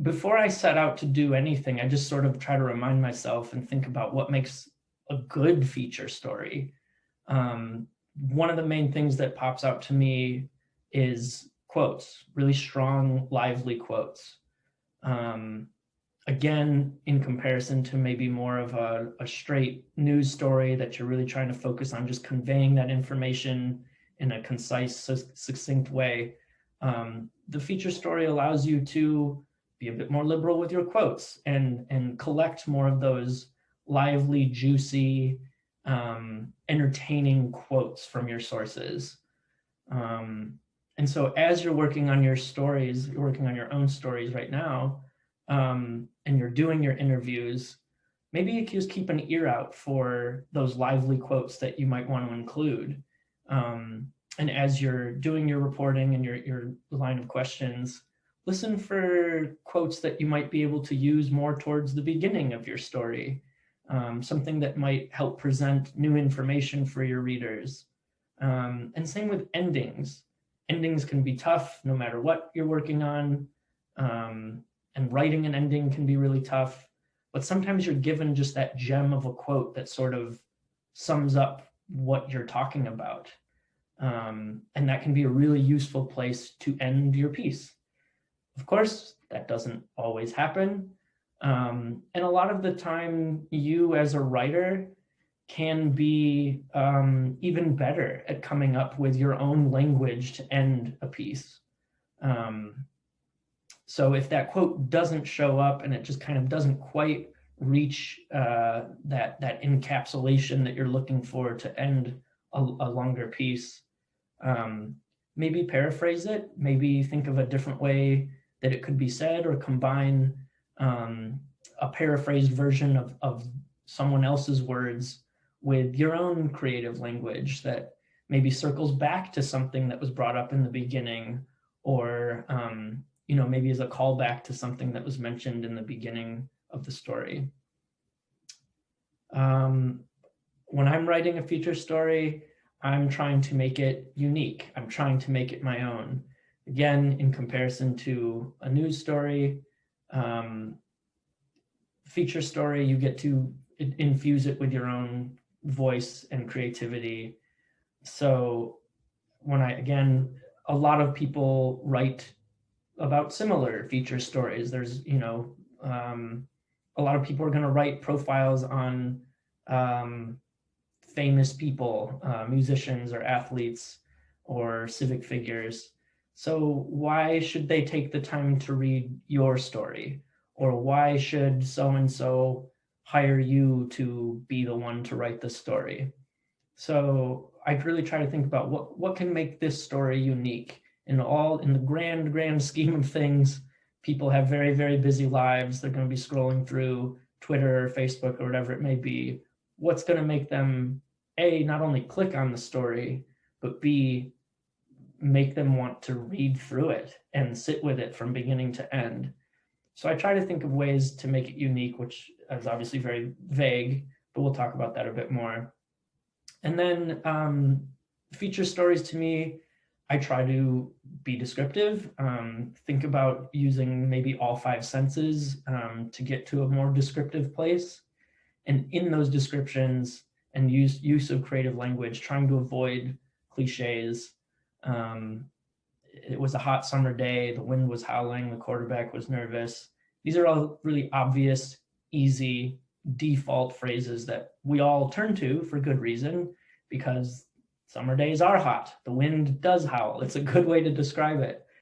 before I set out to do anything, I just sort of try to remind myself and think about what makes a good feature story. One of the main things that pops out to me is quotes, really strong, lively quotes. Again, in comparison to maybe more of a straight news story that you're really trying to focus on just conveying that information in a concise, succinct way. The feature story allows you to be a bit more liberal with your quotes and collect more of those lively, juicy, entertaining quotes from your sources. And so as you're working on your stories, you're working on your own stories right now, and you're doing your interviews, maybe you can just keep an ear out for those lively quotes that you might want to include. And as you're doing your reporting and your line of questions, listen for quotes that you might be able to use more towards the beginning of your story, something that might help present new information for your readers. And same with endings. Endings can be tough no matter what you're working on, and writing an ending can be really tough, but sometimes you're given just that gem of a quote that sort of sums up what you're talking about. And that can be a really useful place to end your piece. Of course, that doesn't always happen. And a lot of the time, you as a writer can be even better at coming up with your own language to end a piece. So if that quote doesn't show up and it just kind of doesn't quite reach that encapsulation that you're looking for to end a longer piece, maybe paraphrase it, maybe think of a different way that it could be said, or combine a paraphrased version of someone else's words with your own creative language that maybe circles back to something that was brought up in the beginning, or maybe as a callback to something that was mentioned in the beginning of the story. When I'm writing a feature story, I'm trying to make it unique. I'm trying to make it my own. Again, in comparison to a news story, feature story, you get to infuse it with your own voice and creativity. So a lot of people write about similar feature stories. There's, a lot of people are going to write profiles on famous people, musicians or athletes or civic figures. So why should they take the time to read your story? Or why should so-and-so hire you to be the one to write the story? So I really try to think about what can make this story unique. In the grand scheme of things, people have very, very busy lives. They're going to be scrolling through Twitter or Facebook or whatever it may be. What's going to make them, A, not only click on the story, but B, make them want to read through it and sit with it from beginning to end. So I try to think of ways to make it unique, which is obviously very vague, but we'll talk about that a bit more. And then feature stories, to me, I try to be descriptive, think about using maybe all 5 senses to get to a more descriptive place. And in those descriptions and use of creative language, trying to avoid cliches. It was a hot summer day, the wind was howling, the quarterback was nervous. These are all really obvious, easy, default phrases that we all turn to for good reason, because summer days are hot. The wind does howl. It's a good way to describe it.